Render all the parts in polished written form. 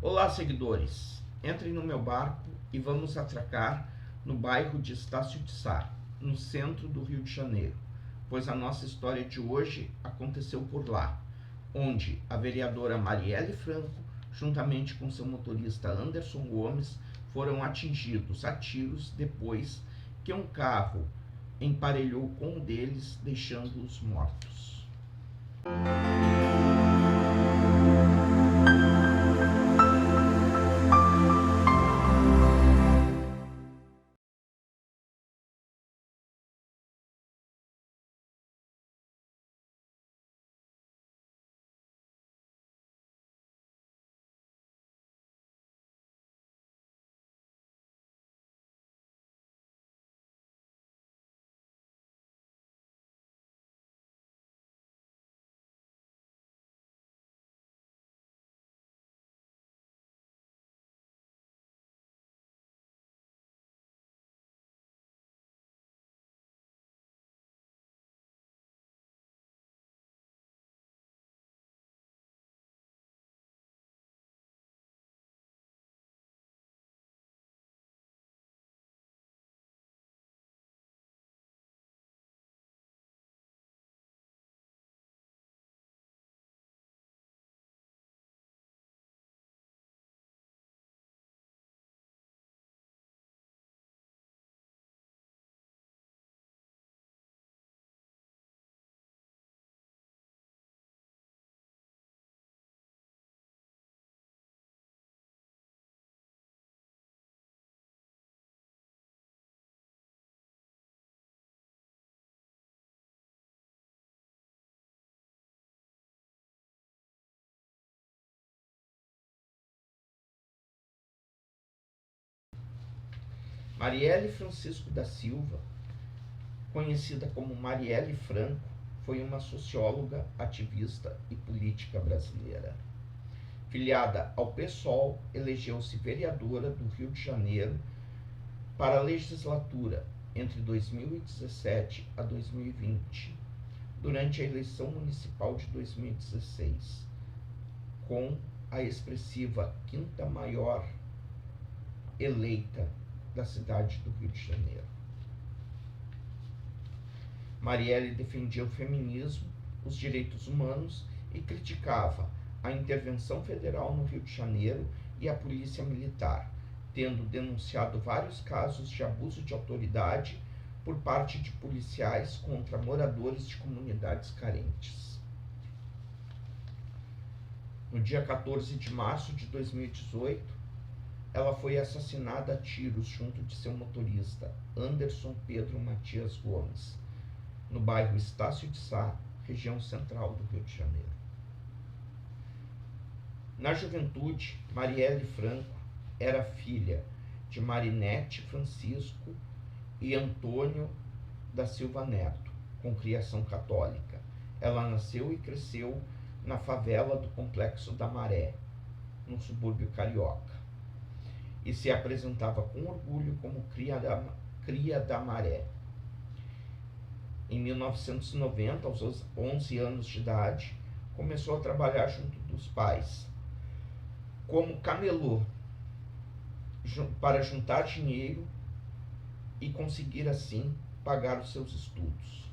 Olá, seguidores! Entrem no meu barco e vamos atracar no bairro de Estácio de Sá, no centro do Rio de Janeiro, pois a nossa história de hoje aconteceu por lá, onde a vereadora Marielle Franco, juntamente com seu motorista Anderson Gomes, foram atingidos a tiros depois que um carro emparelhou com um deles, deixando-os mortos. Marielle Francisco da Silva, conhecida como Marielle Franco, foi uma socióloga, ativista e política brasileira. Filiada ao PSOL, elegeu-se vereadora do Rio de Janeiro para a legislatura entre 2017 a 2020, durante a eleição municipal de 2016, com a expressiva quinta maior eleita da cidade do Rio de Janeiro. Marielle defendia o feminismo, os direitos humanos e criticava a intervenção federal no Rio de Janeiro e a polícia militar, tendo denunciado vários casos de abuso de autoridade por parte de policiais contra moradores de comunidades carentes. No dia 14 de março de 2018, ela foi assassinada a tiros junto de seu motorista, Anderson Pedro Matias Gomes, no bairro Estácio de Sá, região central do Rio de Janeiro. Na juventude, Marielle Franco era filha de Marinete Francisco e Antônio da Silva Neto, com criação católica. Ela nasceu e cresceu na favela do Complexo da Maré, no subúrbio carioca, e se apresentava com orgulho como cria da Maré. Em 1990, aos 11 anos de idade, começou a trabalhar junto dos pais, como camelô, para juntar dinheiro e conseguir assim pagar os seus estudos.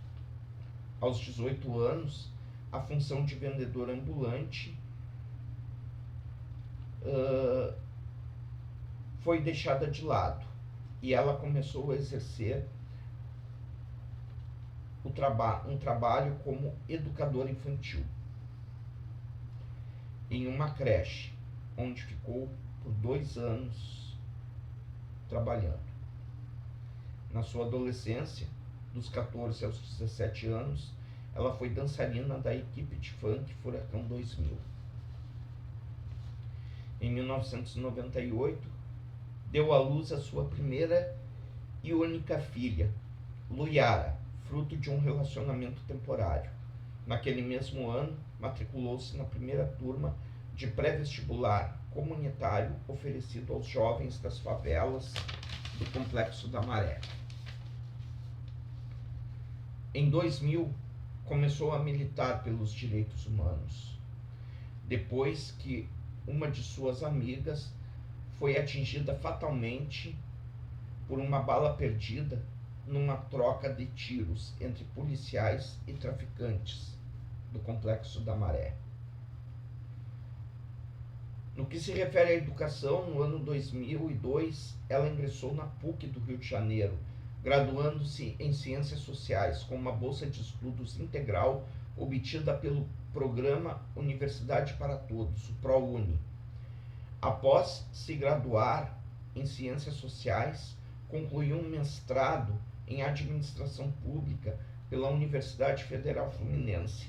Aos 18 anos, a função de vendedora ambulante foi deixada de lado e ela começou a exercer um trabalho como educadora infantil em uma creche, onde ficou por 2 anos trabalhando. Na sua adolescência, dos 14 aos 17 anos, ela foi dançarina da equipe de funk Furacão 2000. Em 1998, deu à luz a sua primeira e única filha, Luiara, fruto de um relacionamento temporário. Naquele mesmo ano, matriculou-se na primeira turma de pré-vestibular comunitário oferecido aos jovens das favelas do Complexo da Maré. Em 2000, começou a militar pelos direitos humanos, depois que uma de suas amigas foi atingida fatalmente por uma bala perdida numa troca de tiros entre policiais e traficantes do Complexo da Maré. No que se refere à educação, no ano 2002, ela ingressou na PUC do Rio de Janeiro, graduando-se em Ciências Sociais, com uma bolsa de estudos integral obtida pelo Programa Universidade para Todos, o ProUni. Após se graduar em Ciências Sociais, concluiu um mestrado em Administração Pública pela Universidade Federal Fluminense,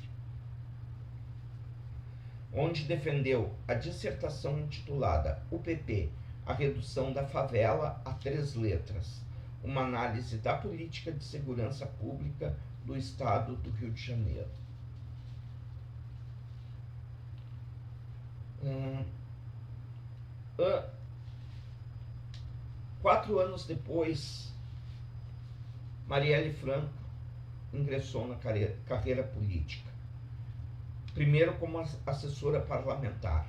onde defendeu a dissertação intitulada UPP, a redução da favela a 3 letras, uma análise da política de segurança pública do Estado do Rio de Janeiro. 4 anos depois, Marielle Franco ingressou na carreira política. Primeiro como assessora parlamentar.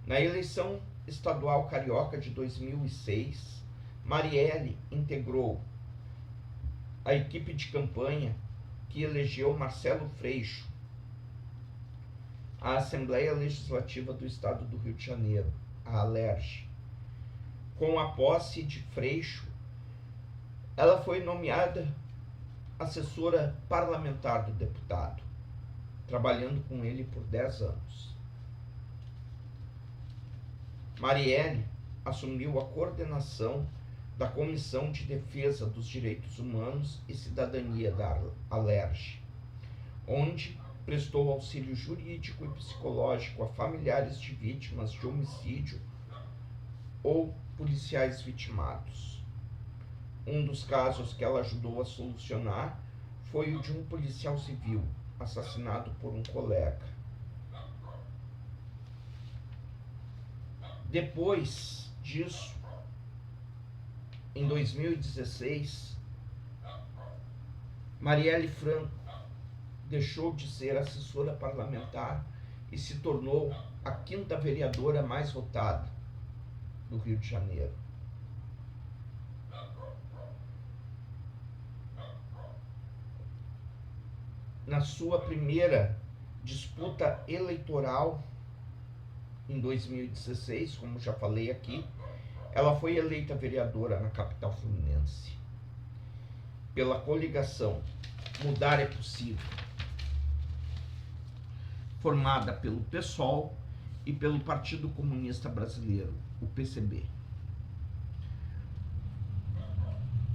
Na eleição estadual carioca de 2006, Marielle integrou a equipe de campanha que elegeu Marcelo Freixo à Assembleia Legislativa do Estado do Rio de Janeiro, a ALERJ. Com a posse de Freixo, ela foi nomeada assessora parlamentar do deputado, trabalhando com ele por 10 anos. Marielle assumiu a coordenação da Comissão de Defesa dos Direitos Humanos e Cidadania da ALERJ, onde prestou auxílio jurídico e psicológico a familiares de vítimas de homicídio ou policiais vitimados. Um dos casos que ela ajudou a solucionar foi o de um policial civil assassinado por um colega. Depois disso, em 2016, Marielle Franco deixou de ser assessora parlamentar e se tornou a 5ª vereadora mais votada do Rio de Janeiro. Na sua primeira disputa eleitoral, em 2016, como já falei aqui, ela foi eleita vereadora na capital fluminense pela coligação Mudar é Possível, formada pelo PSOL e pelo Partido Comunista Brasileiro, o PCB.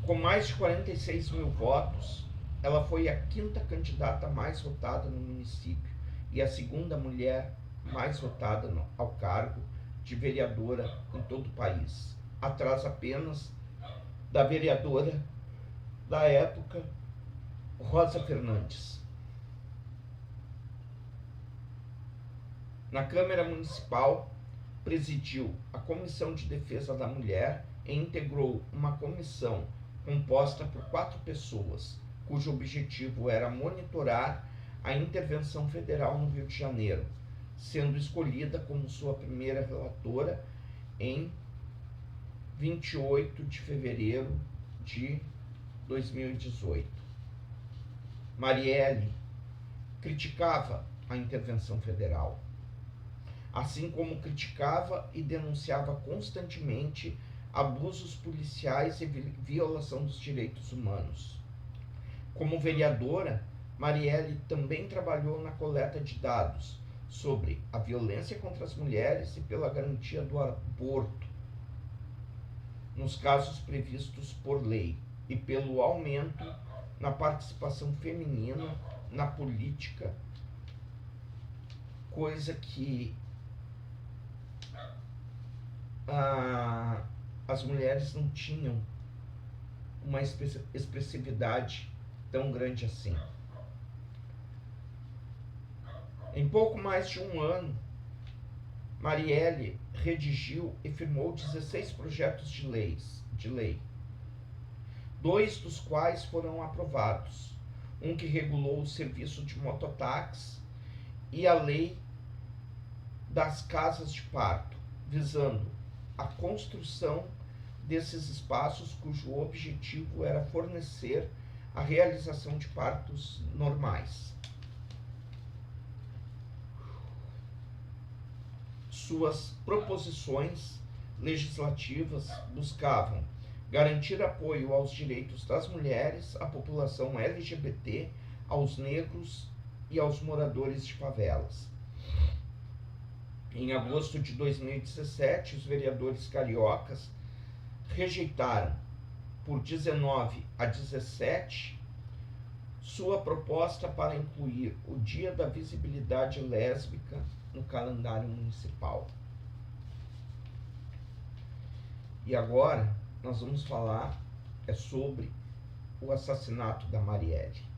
Com mais de 46 mil votos, ela foi a 5ª candidata mais votada no município e a 2ª mulher mais votada ao cargo de vereadora em todo o país, atrás apenas da vereadora da época, Rosa Fernandes. Na Câmara Municipal, presidiu a Comissão de Defesa da Mulher e integrou uma comissão composta por 4 pessoas, cujo objetivo era monitorar a intervenção federal no Rio de Janeiro, sendo escolhida como sua primeira relatora em 28 de fevereiro de 2018. Marielle criticava a intervenção federal, assim como criticava e denunciava constantemente abusos policiais e violação dos direitos humanos. Como vereadora, Marielle também trabalhou na coleta de dados sobre a violência contra as mulheres e pela garantia do aborto, nos casos previstos por lei, e pelo aumento na participação feminina na política, coisa que as mulheres não tinham uma expressividade tão grande assim. Em pouco mais de um ano, Marielle redigiu e firmou 16 projetos de lei, 2 dos quais foram aprovados, um que regulou o serviço de mototáxi e a lei das casas de parto, visando a construção desses espaços cujo objetivo era fornecer a realização de partos normais. Suas proposições legislativas buscavam garantir apoio aos direitos das mulheres, à população LGBT, aos negros e aos moradores de favelas. Em agosto de 2017, os vereadores cariocas rejeitaram, por 19-17, sua proposta para incluir o Dia da Visibilidade Lésbica no calendário municipal. E agora nós vamos falar sobre o assassinato da Marielle.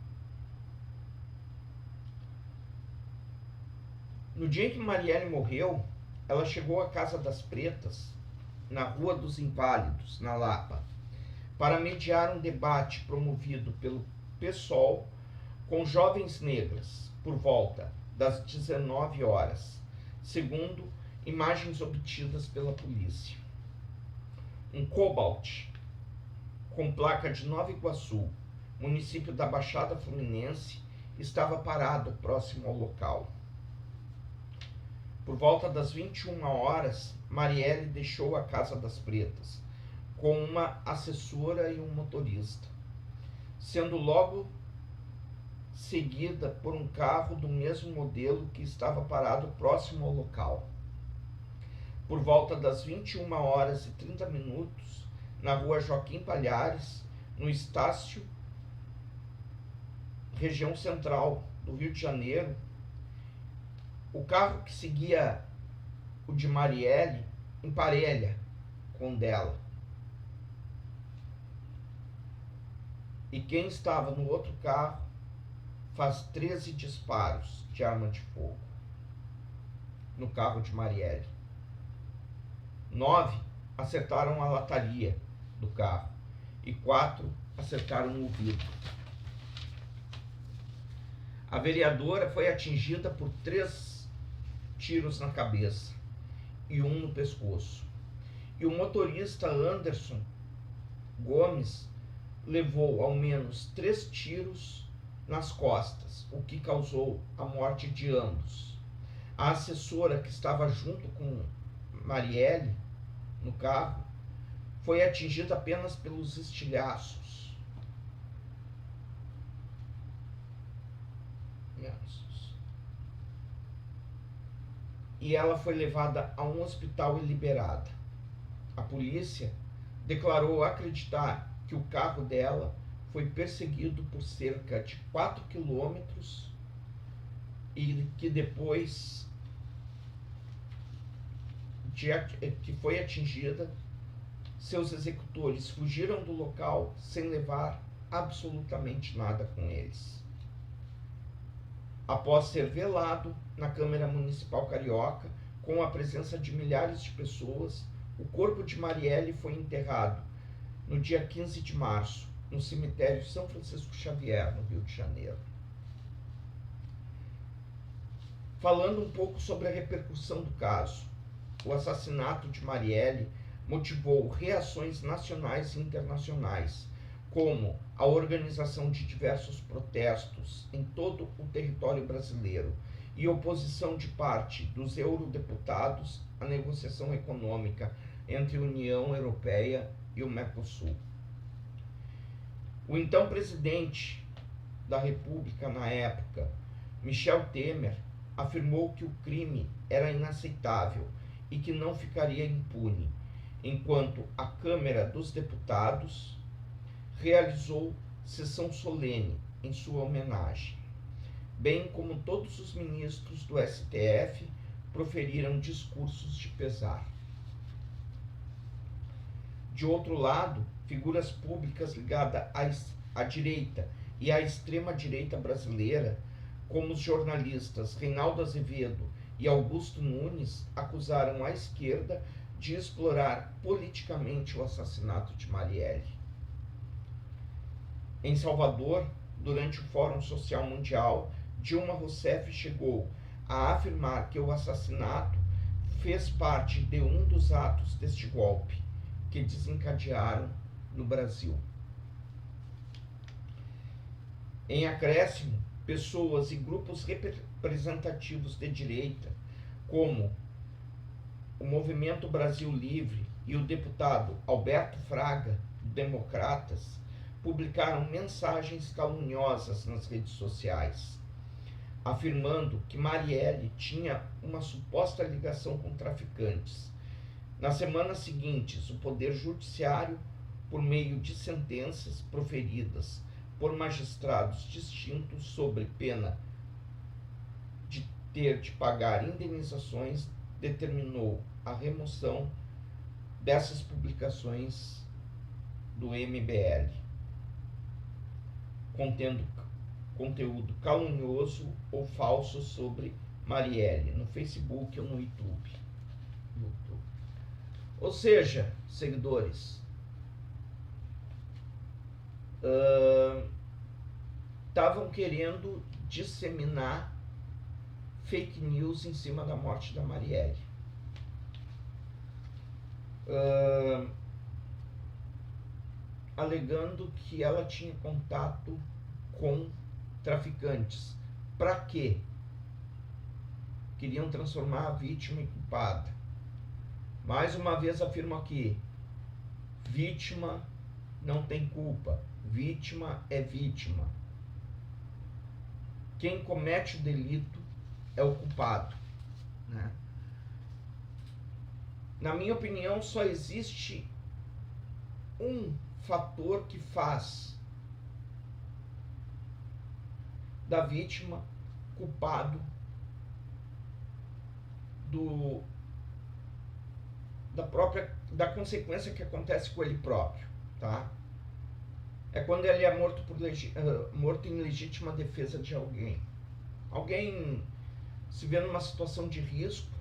No dia em que Marielle morreu, ela chegou à Casa das Pretas, na Rua dos Inválidos, na Lapa, para mediar um debate promovido pelo PSOL com jovens negras por volta das 19 horas, segundo imagens obtidas pela polícia. Um Cobalt com placa de Nova Iguaçu, município da Baixada Fluminense, estava parado próximo ao local. Por volta das 21 horas, Marielle deixou a Casa das Pretas com uma assessora e um motorista, sendo logo seguida por um carro do mesmo modelo que estava parado próximo ao local. Por volta das 21 horas e 30 minutos, na Rua Joaquim Palhares, no Estácio, região central do Rio de Janeiro, o carro que seguia o de Marielle emparelha com o dela. E quem estava no outro carro faz 13 disparos de arma de fogo no carro de Marielle. 9 acertaram a lataria do carro e 4 acertaram o vidro. A vereadora foi atingida por 3 tiros na cabeça e 1 no pescoço. E o motorista Anderson Gomes levou ao menos 3 tiros nas costas, o que causou a morte de ambos. A assessora que estava junto com Marielle no carro foi atingida apenas pelos estilhaços. E ela foi levada a um hospital e liberada. A polícia declarou acreditar que o carro dela foi perseguido por cerca de 4 quilômetros e que depois que foi atingida, seus executores fugiram do local sem levar absolutamente nada com eles. Após ser velado na Câmara Municipal Carioca, com a presença de milhares de pessoas, o corpo de Marielle foi enterrado no dia 15 de março, no cemitério São Francisco Xavier, no Rio de Janeiro. Falando um pouco sobre a repercussão do caso, o assassinato de Marielle motivou reações nacionais e internacionais, como a organização de diversos protestos em todo o território brasileiro e oposição de parte dos eurodeputados à negociação econômica entre a União Europeia e o Mercosul. O então presidente da República na época, Michel Temer, afirmou que o crime era inaceitável e que não ficaria impune, enquanto a Câmara dos Deputados realizou sessão solene em sua homenagem, bem como todos os ministros do STF proferiram discursos de pesar. De outro lado, figuras públicas ligadas à direita e à extrema-direita brasileira, como os jornalistas Reinaldo Azevedo e Augusto Nunes, acusaram a esquerda de explorar politicamente o assassinato de Marielle. Em Salvador, durante o Fórum Social Mundial, Dilma Rousseff chegou a afirmar que o assassinato fez parte de um dos atos deste golpe que desencadearam no Brasil. Em acréscimo, pessoas e grupos representativos de direita, como o Movimento Brasil Livre e o deputado Alberto Fraga, do Democratas, publicaram mensagens caluniosas nas redes sociais, afirmando que Marielle tinha uma suposta ligação com traficantes. Nas semanas seguintes, o Poder Judiciário, por meio de sentenças proferidas por magistrados distintos sob pena de ter de pagar indenizações, determinou a remoção dessas publicações do MBL, contendo conteúdo calunioso ou falso sobre Marielle, no Facebook ou no YouTube. Ou seja, seguidores, estavam querendo disseminar fake news em cima da morte da Marielle. Alegando que ela tinha contato com traficantes. Para quê? Queriam transformar a vítima em culpada. Mais uma vez afirmo aqui: vítima não tem culpa, vítima é vítima. Quem comete o delito é o culpado, né? Na minha opinião, só existe um fator que faz da vítima culpado da consequência que acontece com ele próprio, tá? É quando ele é morto em legítima defesa de alguém. Alguém se vê numa situação de risco,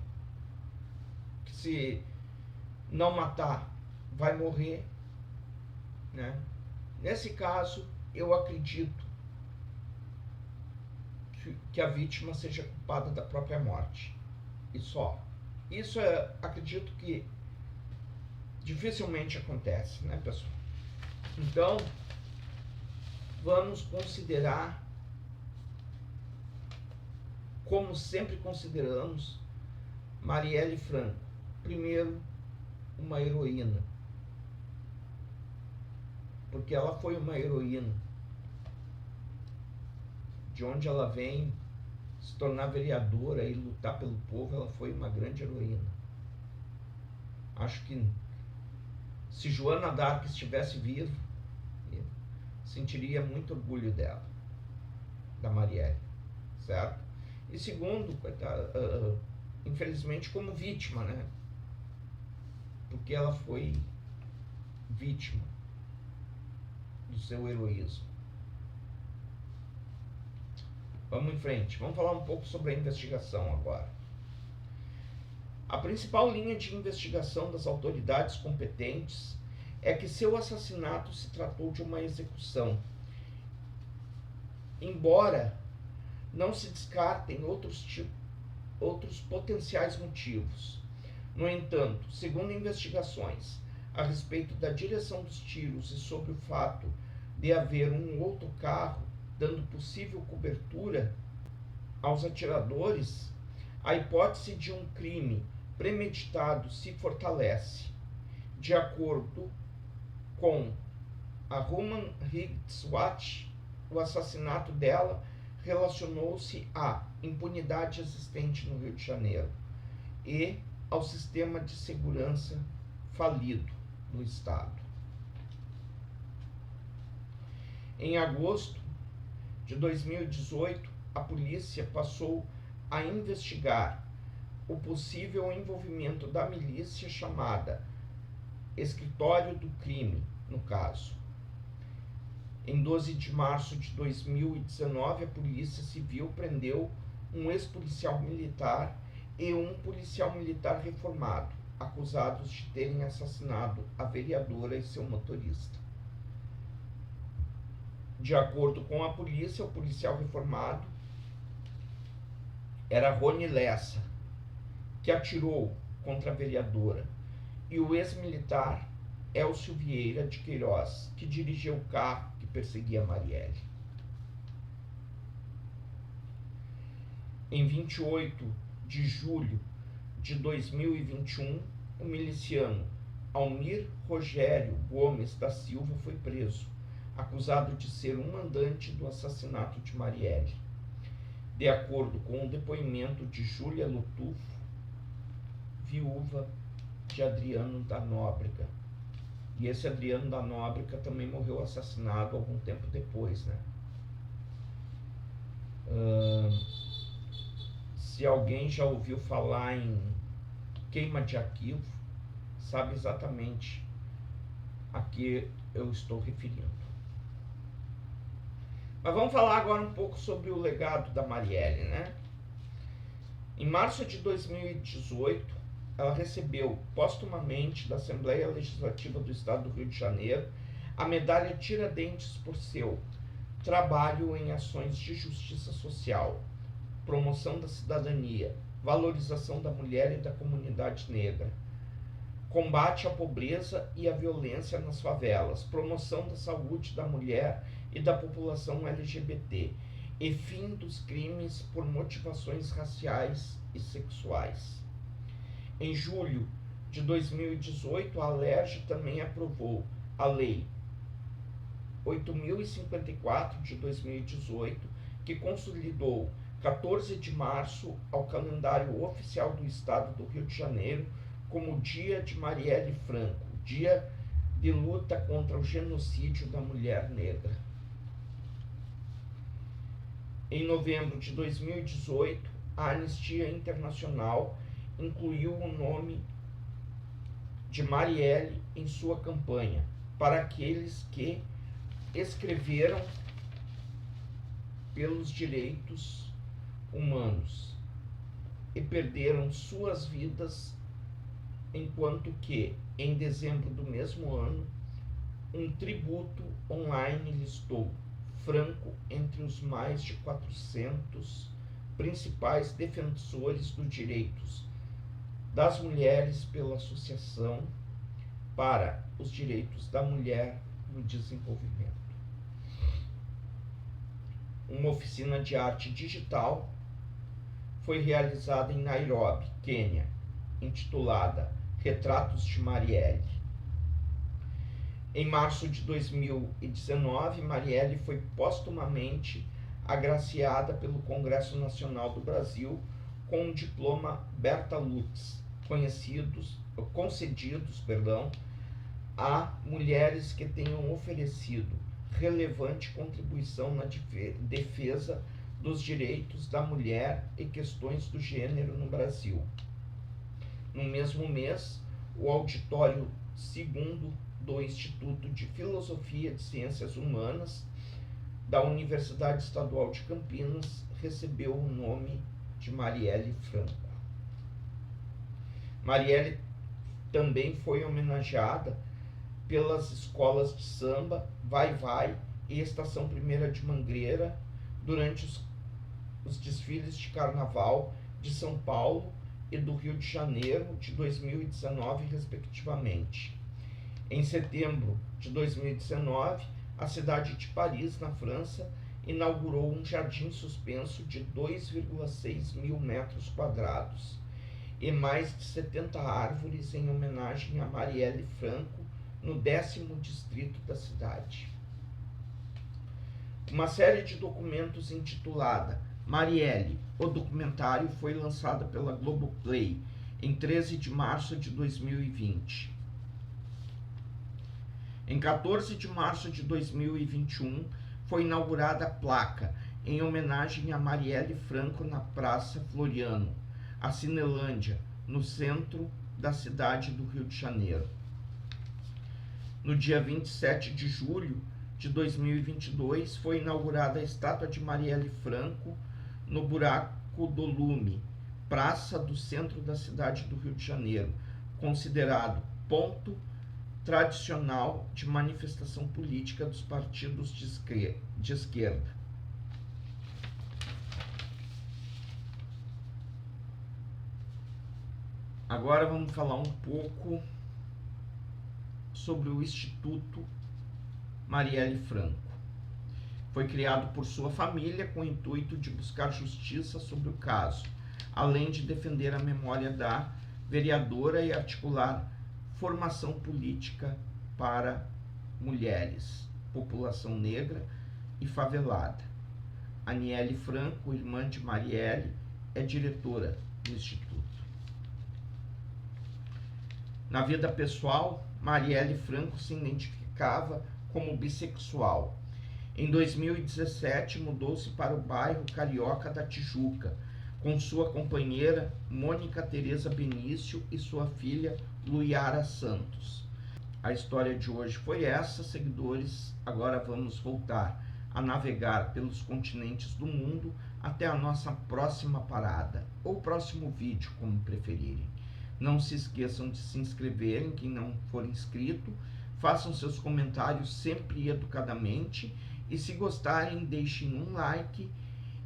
que se não matar vai morrer, né? Nesse caso, eu acredito que a vítima seja culpada da própria morte. E só. Isso acredito que dificilmente acontece, né, pessoal? Então, vamos considerar, como sempre consideramos, Marielle Franco, primeiro, uma heroína. Porque ela foi uma heroína. De onde ela vem, se tornar vereadora e lutar pelo povo, ela foi uma grande heroína. Acho que se Joana d'Arc estivesse viva, sentiria muito orgulho dela, da Marielle, certo? E segundo, infelizmente como vítima, né? Porque ela foi vítima do seu heroísmo. Vamos em frente, vamos falar um pouco sobre a investigação agora. A principal linha de investigação das autoridades competentes é que seu assassinato se tratou de uma execução, embora não se descartem outros potenciais motivos. No entanto, segundo investigações a respeito da direção dos tiros e sobre o fato de haver um outro carro dando possível cobertura aos atiradores, a hipótese de um crime premeditado se fortalece. De acordo com a Human Rights Watch, o assassinato dela relacionou-se à impunidade existente no Rio de Janeiro e ao sistema de segurança falido no estado. Em agosto de 2018, a polícia passou a investigar o possível envolvimento da milícia chamada Escritório do Crime, no caso. Em 12 de março de 2019, a Polícia Civil prendeu um ex-policial militar e um policial militar reformado, acusados de terem assassinado a vereadora e seu motorista. De acordo com a polícia, o policial reformado era Rony Lessa, que atirou contra a vereadora, e o ex-militar Elcio Vieira de Queiroz, que dirigia o carro que perseguia Marielle. Em 28 de julho de 2021, o miliciano Almir Rogério Gomes da Silva foi preso, acusado de ser um mandante do assassinato de Marielle. De acordo com o depoimento de Júlia Lotufo, viúva de Adriano da Nóbrega. E esse Adriano da Nóbrega também morreu assassinado algum tempo depois, né? Se alguém já ouviu falar em queima de arquivo, sabe exatamente a que eu estou referindo. Mas vamos falar agora um pouco sobre o legado da Marielle, né? Em março de 2018, ela recebeu postumamente da Assembleia Legislativa do Estado do Rio de Janeiro a medalha Tiradentes por seu trabalho em ações de justiça social, promoção da cidadania, valorização da mulher e da comunidade negra, combate à pobreza e à violência nas favelas, promoção da saúde da mulher e da população LGBT e fim dos crimes por motivações raciais e sexuais. Em julho de 2018, a Alerj também aprovou a Lei 8.054 de 2018, que consolidou 14 de março ao calendário oficial do Estado do Rio de Janeiro como Dia de Marielle Franco, Dia de luta contra o genocídio da mulher negra. Em novembro de 2018, a Anistia Internacional incluiu o nome de Marielle em sua campanha para aqueles que escreveram pelos direitos humanos e perderam suas vidas, enquanto que, em dezembro do mesmo ano, um tributo online listou Franco entre os mais de 400 principais defensores dos direitos das mulheres pela Associação para os Direitos da Mulher no Desenvolvimento. Uma oficina de arte digital foi realizada em Nairobi, Quênia, intitulada Retratos de Marielle. Em março de 2019, Marielle foi postumamente agraciada pelo Congresso Nacional do Brasil com um diploma Berta Lutz, concedidos a mulheres que tenham oferecido relevante contribuição na defesa dos direitos da mulher e questões do gênero no Brasil. No mesmo mês, o auditório segundo do Instituto de Filosofia de Ciências Humanas da Universidade Estadual de Campinas recebeu o nome de Marielle Franco. Marielle também foi homenageada pelas escolas de samba Vai Vai e Estação Primeira de Mangueira durante os desfiles de carnaval de São Paulo e do Rio de Janeiro de 2019, respectivamente. Em setembro de 2019, a cidade de Paris, na França, inaugurou um jardim suspenso de 2,6 mil metros quadrados e mais de 70 árvores em homenagem a Marielle Franco no 10º distrito da cidade. Uma série de documentos intitulada Marielle, o documentário, foi lançada pela Globoplay em 13 de março de 2020. Em 14 de março de 2021, foi inaugurada a placa em homenagem a Marielle Franco na Praça Floriano, a Cinelândia, no centro da cidade do Rio de Janeiro. No dia 27 de julho de 2022, foi inaugurada a estátua de Marielle Franco no Buraco do Lume, praça do centro da cidade do Rio de Janeiro, considerado ponto tradicional de manifestação política dos partidos de esquerda. Agora vamos falar um pouco sobre o Instituto Marielle Franco. Foi criado por sua família com o intuito de buscar justiça sobre o caso, além de defender a memória da vereadora e articular formação política para mulheres, população negra e favelada. Aniele Franco, irmã de Marielle, é diretora do Instituto. Na vida pessoal, Marielle Franco se identificava como bissexual. Em 2017, mudou-se para o bairro Carioca da Tijuca, com sua companheira Mônica Tereza Benício e sua filha Luiara Santos. A história de hoje foi essa, seguidores. Agora vamos voltar a navegar pelos continentes do mundo até a nossa próxima parada, ou próximo vídeo, como preferirem. Não se esqueçam de se inscreverem, quem não for inscrito, façam seus comentários sempre educadamente e, se gostarem, deixem um like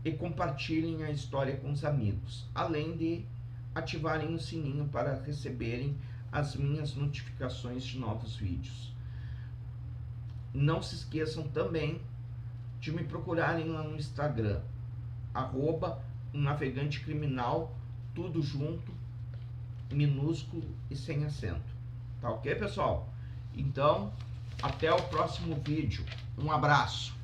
e compartilhem a história com os amigos, além de ativarem o sininho para receberem as minhas notificações de novos vídeos. Não se esqueçam também de me procurarem lá no Instagram, @navegantecriminal, tudo junto, minúsculo e sem acento. Tá ok, pessoal? Então, até o próximo vídeo. Um abraço.